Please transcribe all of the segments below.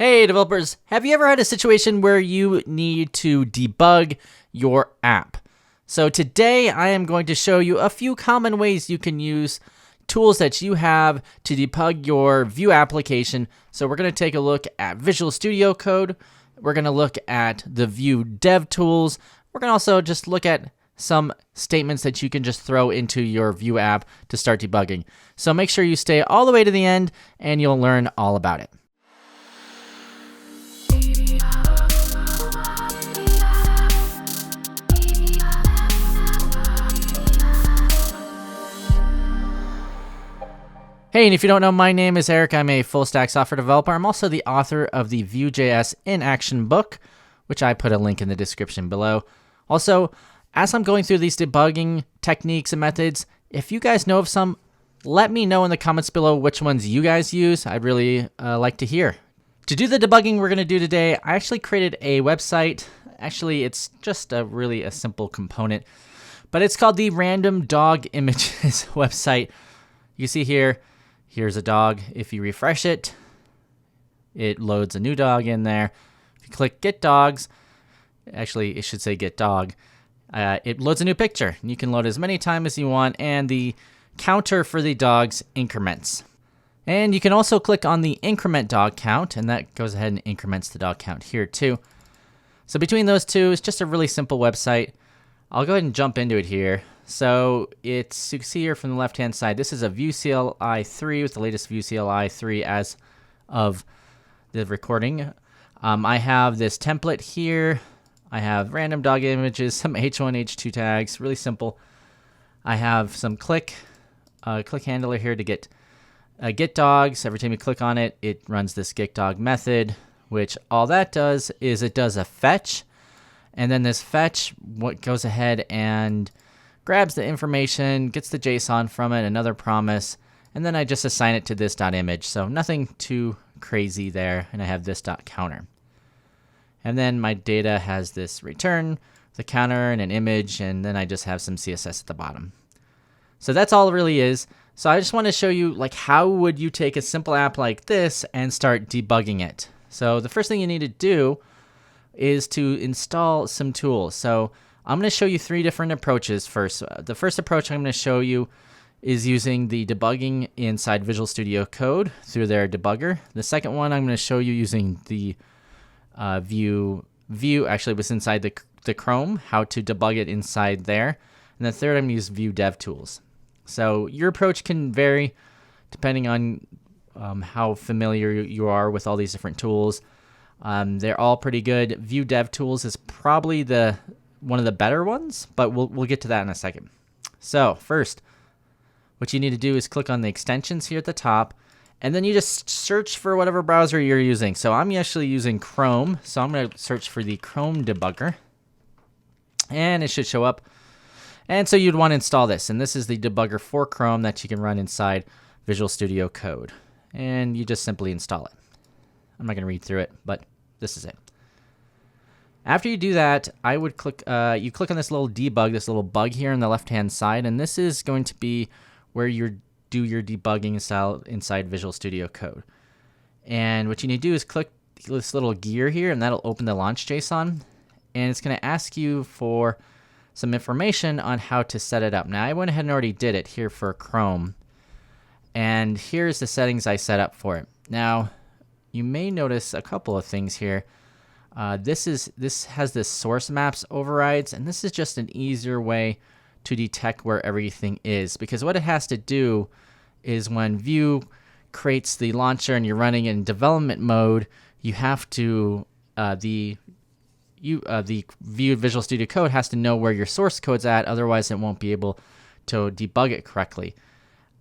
Hey developers, have you ever had a situation where you need to debug your app? So today I am going to show you a few common ways you can use tools that you have to debug your Vue application. So we're going to take a look at Visual Studio Code. We're going to look at the Vue dev tools. We're going to also just look at some statements that you can just throw into your Vue app to start debugging. So make sure you stay all the way to the end and you'll learn all about it. Hey, and if you don't know, my name is Erik. I'm a full-stack software developer. I'm also the author of the Vue.js in Action book, which I put a link in the description below. Also, as I'm going through these debugging techniques and methods, if you guys know of some, let me know in the comments below which ones you guys use. I'd really like to hear. To do the debugging we're going to do today, I actually created a website. Actually, it's just really a simple component, but it's called the Random Dog Images website. You see here, here's a dog. If you refresh it, it loads a new dog in there. If you click Get Dogs, actually it should say Get Dog, it loads a new picture. You can load as many times as you want, and the counter for the dogs increments. And you can also click on the increment dog count, and that goes ahead and increments the dog count here too. So between those two, it's just a really simple website. I'll go ahead and jump into it here. So it's, you can see here from the left-hand side, this is a Vue CLI 3 with the latest Vue CLI 3 as of the recording. I have this template here. I have random dog images, some H1, H2 tags, really simple. I have some click handler here to get dogs. Every time you click on it, it runs this get dog method, which all that does is it does a fetch. And then this fetch what goes ahead and grabs the information, gets the JSON from it, another promise, and then I just assign it to this .image. So nothing too crazy there, and I have this .counter. And then my data has this return, the counter, and an image, and then I just have some CSS at the bottom. So that's all it really is. So I just want to show you like how would you take a simple app like this and start debugging it. So the first thing you need to do is to install some tools. So I'm going to show you three different approaches first. The first approach I'm going to show you is using the debugging inside Visual Studio Code through their debugger. The second one I'm going to show you using the Vue actually was inside the Chrome, how to debug it inside there. And the third I'm going to use Vue Dev Tools. So your approach can vary depending on how familiar you are with all these different tools. They're all pretty good. Vue Dev Tools is probably one of the better ones, but we'll get to that in a second. So first, what you need to do is click on the extensions here at the top, and then you just search for whatever browser you're using. So I'm actually using Chrome, so I'm going to search for the Chrome debugger, and it should show up. And so you'd want to install this, and this is the debugger for Chrome that you can run inside Visual Studio Code, and you just simply install it. I'm not going to read through it, but this is it. After you do that, I would click, you click on this little debug, this little bug here on the left-hand side, and this is going to be where you do your debugging style inside Visual Studio Code. And what you need to do is click this little gear here, and that'll open the launch JSON, and it's going to ask you for some information on how to set it up. Now, I went ahead and already did it here for Chrome, and here's the settings I set up for it. Now, you may notice a couple of things here. This has this source maps overrides, and this is just an easier way to detect where everything is, because what it has to do is when Vue creates the launcher and you're running in development mode, you have to the Vue Visual Studio Code has to know where your source code's at, otherwise it won't be able to debug it correctly.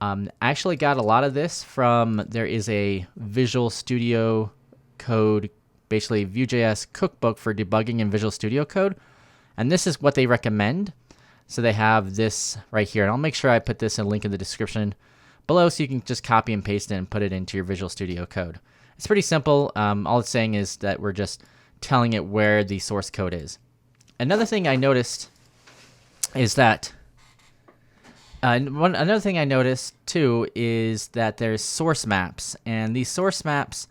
I actually got a lot of this from, there is a Visual Studio Code, basically Vue.js cookbook for debugging in Visual Studio Code, and this is what they recommend. So they have this right here, and I'll make sure I put this in a link in the description below so you can just copy and paste it and put it into your Visual Studio Code. It's pretty simple. All it's saying is that we're just telling it where the source code is. Another thing I noticed is that another thing I noticed too is that there's source maps, and these source maps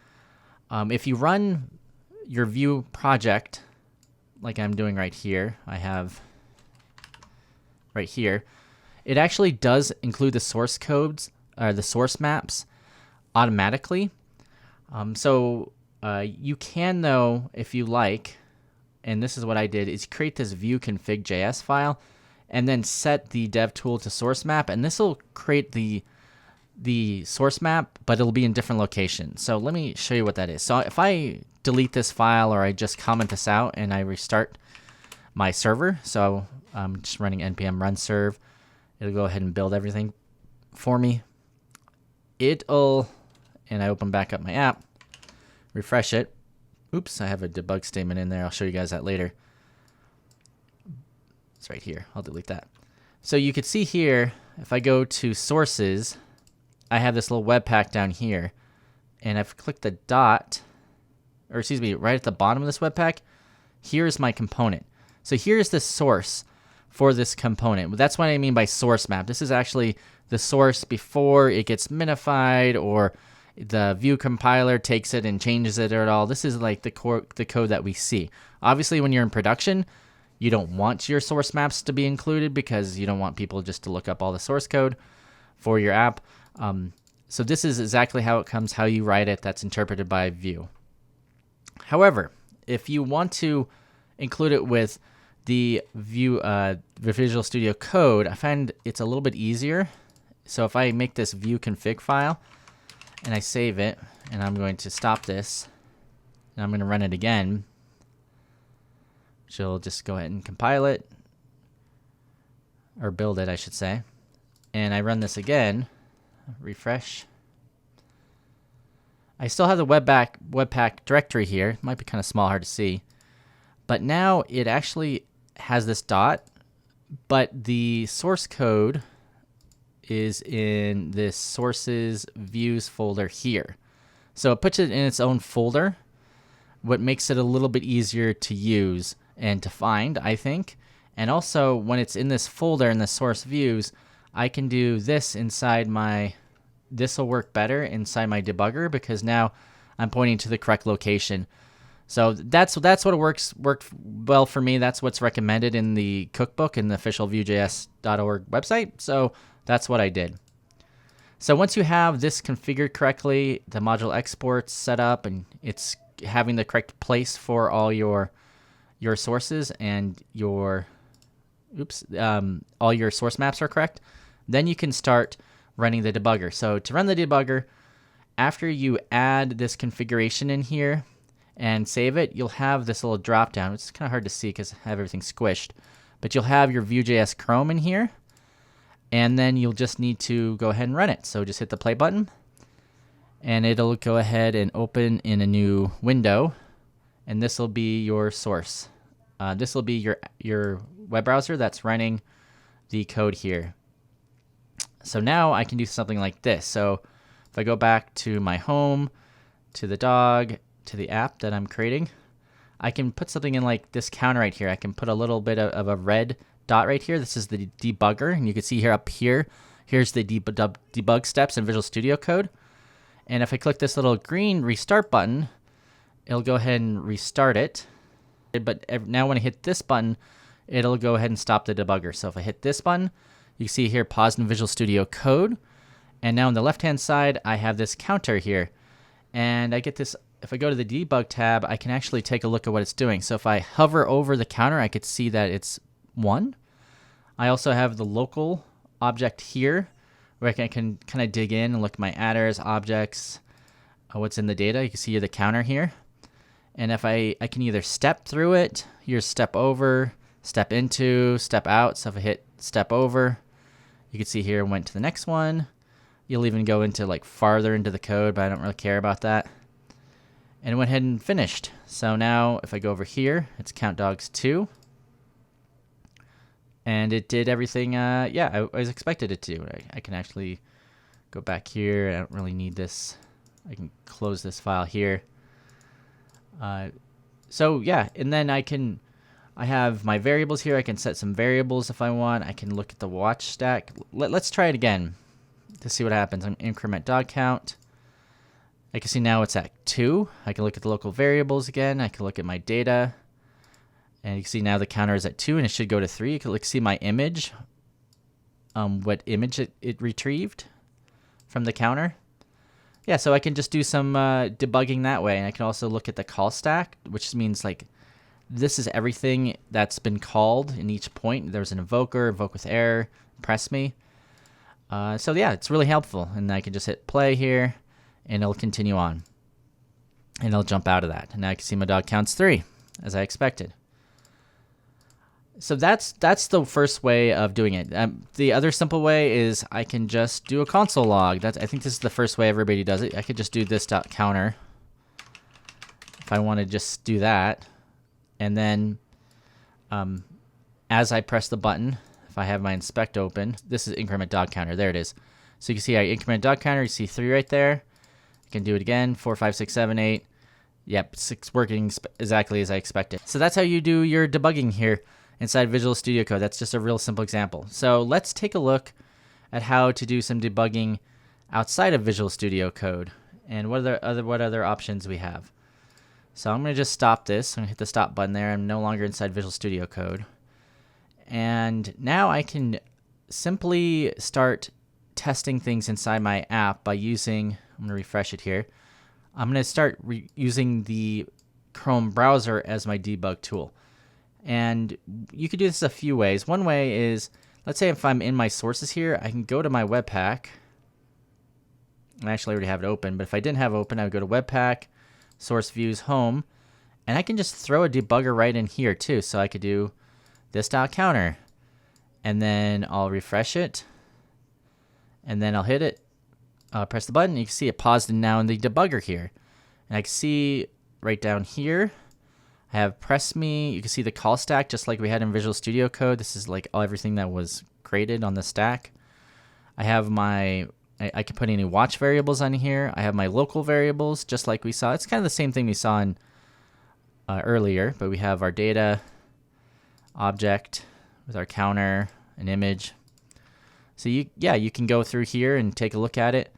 If you run your Vue project, like I'm doing right here, I have right here, it actually does include the source codes, or the source maps automatically. You can, though, if you like, and this is what I did, is create this Vue config.js file and then set the dev tool to source map, and this will create the source map, but it'll be in different locations. So let me show you what that is. So if I delete this file, or I just comment this out and I restart my server, so I'm just running npm run serve, it'll go ahead and build everything for me. And I open back up my app, refresh it. Oops, I have a debug statement in there. I'll show you guys that later. It's right here. I'll delete that. So you can see here, if I go to sources, I have this little webpack down here, and I've clicked the dot, or excuse me, right at the bottom of this webpack, here's my component. So here's the source for this component. That's what I mean by source map. This is actually the source before it gets minified, or the Vue compiler takes it and changes it at all. This is like the code that we see. Obviously, when you're in production, you don't want your source maps to be included because you don't want people just to look up all the source code for your app. So this is exactly how it comes, how you write it. That's interpreted by Vue. However, if you want to include it with the Visual Studio Code, I find it's a little bit easier. So if I make this Vue config file and I save it, and I'm going to stop this, and I'm going to run it again, she'll just go ahead and compile it, or build it, I should say. And I run this again, refresh. I still have the Webpack directory here. It might be kind of small, hard to see. But now it actually has this dot, but the source code is in this sources views folder here. So it puts it in its own folder, what makes it a little bit easier to use and to find, I think. And also, when it's in this folder in the source views, I can do this inside this will work better inside my debugger, because now I'm pointing to the correct location. So that's what worked well for me. That's what's recommended in the cookbook in the official Vuejs.org website. So that's what I did. So once you have this configured correctly, the module exports set up, and it's having the correct place for all your sources, and all your source maps are correct, then you can start running the debugger. So to run the debugger, after you add this configuration in here and save it, you'll have this little drop down. It's kind of hard to see because I have everything squished, but you'll have your Vue.js Chrome in here, and then you'll just need to go ahead and run it. So just hit the play button, and it'll go ahead and open in a new window, and this will be your source. This will be your web browser that's running the code here. So now I can do something like this. So if I go back to my home, to the dog, to the app that I'm creating, I can put something in like this counter right here. I can put a little bit of a red dot right here. This is the debugger, and you can see here up here, here's the debug steps in Visual Studio Code. And if I click this little green restart button, it'll go ahead and restart it. But now when I hit this button, it'll go ahead and stop the debugger. So if I hit this button, you see here paused in Visual Studio Code. And now on the left-hand side, I have this counter here. And I get this, if I go to the debug tab, I can actually take a look at what it's doing. So if I hover over the counter, I could see that it's 1. I also have the local object here, where I can kind of dig in and look at my adders, objects, what's in the data. You can see the counter here. And if I can either step through it, here's step over, step into, step out. So if I hit step over, you can see here went to the next one. You'll even go into like farther into the code, but I don't really care about that. And it went ahead and finished. So now if I go over here, it's count dogs 2. And it did everything, I was expected it to. I can actually go back here. I don't really need this. I can close this file here. So yeah, and then I have my variables here. I can set some variables if I want. I can look at the watch stack. Let's try it again to see what happens. I'm increment dog count. I can see now it's at 2. I can look at the local variables again. I can look at my data. And you can see now the counter is at 2 and it should go to 3. You can see my image, what image it retrieved from the counter. Yeah, so I can just do some debugging that way. And I can also look at the call stack, which means like this is everything that's been called in each point. There's an invoker, invoke with error, press me. So yeah, it's really helpful. And I can just hit play here and it'll continue on. And it'll jump out of that. And now I can see my dog counts 3, as I expected. So that's the first way of doing it. The other simple way is I can just do a console log. I think this is the first way everybody does it. I could just do this .counter if I want to just do that. And then as I press the button, if I have my inspect open, this is increment dog counter. There it is. So you can see I increment dog counter. You see 3 right there. I can do it again. 4, 5, 6, 7, 8. Yep, it's working exactly as I expected. So that's how you do your debugging here inside Visual Studio Code. That's just a real simple example. So let's take a look at how to do some debugging outside of Visual Studio Code and what other options we have. So I'm going to just stop this. I'm going to hit the stop button there. I'm no longer inside Visual Studio Code. And now I can simply start testing things inside my app by using, I'm going to refresh it here. I'm going to start using the Chrome browser as my debug tool. And you could do this a few ways. One way is, let's say if I'm in my sources here, I can go to my Webpack. I actually already have it open, but if I didn't have it open, I would go to Webpack, Source Views, Home, and I can just throw a debugger right in here too. So I could do this .counter, and then I'll refresh it, and then I'll hit it, press the button. You can see it paused and now in the debugger here. And I can see right down here, I have press me. You can see the call stack just like we had in Visual Studio Code. This is like everything that was created on the stack. I have I can put any watch variables on here. I have my local variables just like we saw. It's kind of the same thing we saw in earlier, but we have our data object with our counter, an image. So you can go through here and take a look at it,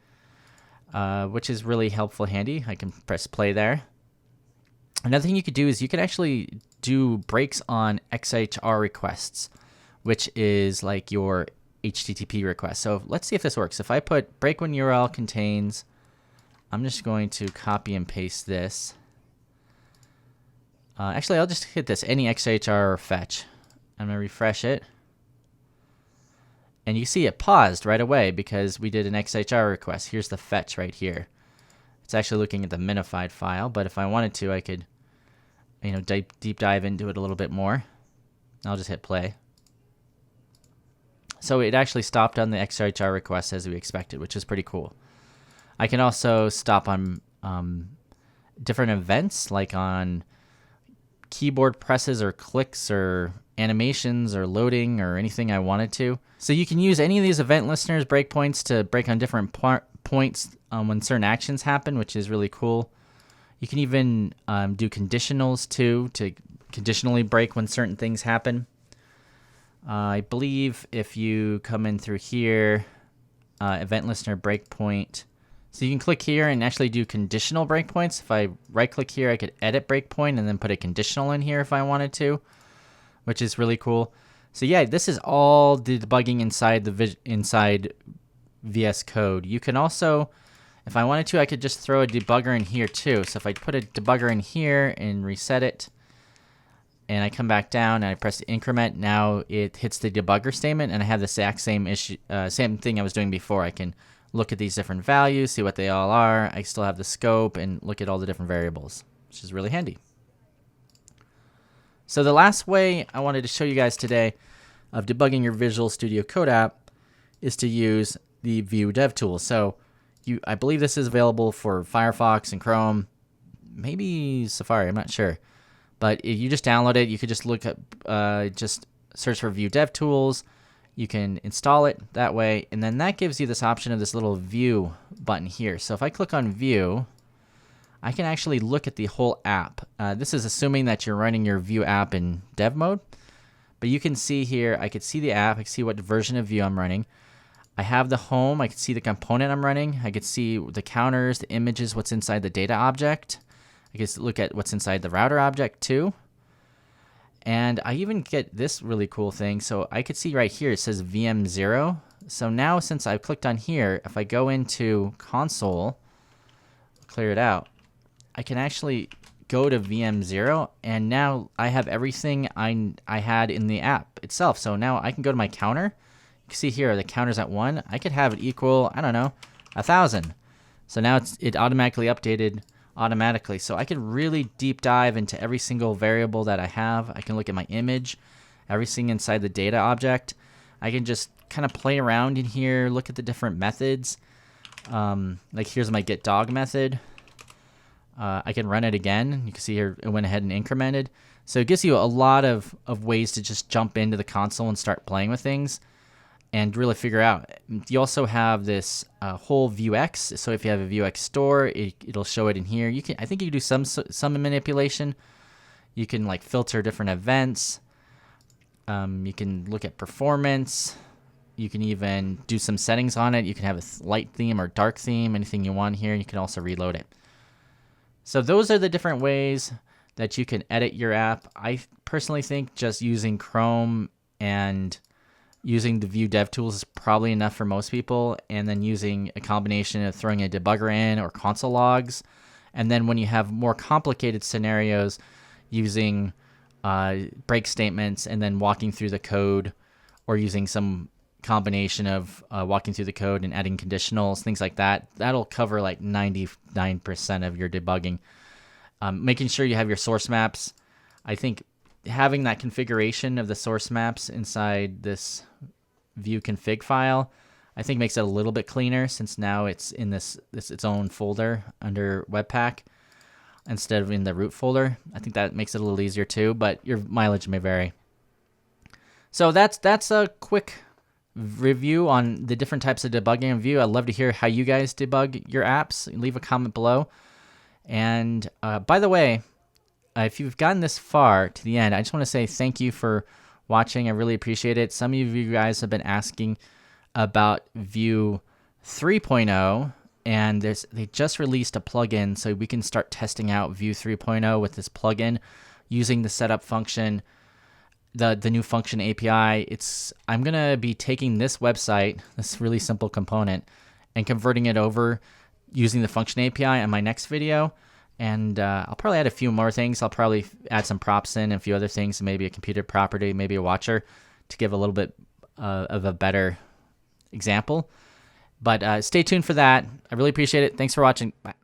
which is really helpful, handy. I can press play there. Another thing you could do is you could actually do breaks on XHR requests, which is like your HTTP request. So let's see if this works. If I put break when URL contains, I'm just going to copy and paste this. Actually, I'll just hit this, any XHR or fetch. I'm going to refresh it. And you see it paused right away because we did an XHR request. Here's the fetch right here. It's actually looking at the minified file, but if I wanted to, I could deep dive into it a little bit more. I'll just hit play. So it actually stopped on the XHR request as we expected, which is pretty cool. I can also stop on different events, like on keyboard presses or clicks or animations or loading or anything I wanted to. So you can use any of these event listeners, breakpoints, to break on different points when certain actions happen, which is really cool. You can even do conditionals too, to conditionally break when certain things happen. I believe if you come in through here, event listener breakpoint. So you can click here and actually do conditional breakpoints. If I right click here, I could edit breakpoint and then put a conditional in here if I wanted to, which is really cool. So yeah, this is all the debugging inside VS Code. You can also, if I wanted to, I could just throw a debugger in here too. So if I put a debugger in here and reset it, and I come back down and I press the increment, now it hits the debugger statement, and I have the exact same thing I was doing before. I can look at these different values, see what they all are. I still have the scope and look at all the different variables, which is really handy. So the last way I wanted to show you guys today of debugging your Visual Studio Code app is to use the Vue Dev tool. So I believe this is available for Firefox and Chrome, maybe Safari, I'm not sure. But if you just download it, you could just look up, just search for Vue Dev Tools. You can install it that way, and then that gives you this option of this little View button here. So if I click on View, I can actually look at the whole app. This is assuming that you're running your Vue app in dev mode. But you can see here, I could see the app, I can see what version of Vue I'm running. I have the home. I can see the component I'm running. I can see the counters, the images, what's inside the data object. I can look at what's inside the router object too. And I even get this really cool thing. So I could see right here, it says VM0. So now since I've clicked on here, if I go into console, clear it out, I can actually go to VM0, and now I have everything I had in the app itself. So now I can go to my counter. You can see here the counter's at 1. I could have it equal, I don't know, 1,000. So now it automatically updated automatically. So I can really deep dive into every single variable that I have. I can look at my image, everything inside the data object. I can just kind of play around in here, look at the different methods. Like here's my get dog method. I can run it again. You can see here it went ahead and incremented. So it gives you a lot of ways to just jump into the console and start playing with things and really figure out. You also have this whole Vuex. So if you have a Vuex store, it'll show it in here. I think you can do some manipulation. You can like filter different events. You can look at performance. You can even do some settings on it. You can have a light theme or dark theme, anything you want here. You can also reload it. So those are the different ways that you can edit your app. I personally think just using Chrome and using the Vue DevTools is probably enough for most people, and then using a combination of throwing a debugger in or console logs. And then when you have more complicated scenarios, using break statements and then walking through the code, or using some combination of walking through the code and adding conditionals, things like that. That'll cover like 99% of your debugging. Making sure you have your source maps. I think having that configuration of the source maps inside this Vue config file, I think makes it a little bit cleaner, since now it's in this its own folder under Webpack instead of in the root folder. I think that makes it a little easier too, but your mileage may vary. So that's a quick review on the different types of debugging in Vue. I'd love to hear how you guys debug your apps. Leave a comment below. And by the way, if you've gotten this far to the end, I just want to say thank you for watching. I really appreciate it. Some of you guys have been asking about Vue 3.0, and they just released a plugin, so we can start testing out Vue 3.0 with this plugin using the setup function, the new function API. I'm gonna be taking this website, this really simple component, and converting it over using the function API in my next video. And I'll probably add a few more things. I'll probably add some props in and a few other things, maybe a computed property, maybe a watcher, to give a little bit of a better example. But stay tuned for that. I really appreciate it. Thanks for watching. Bye.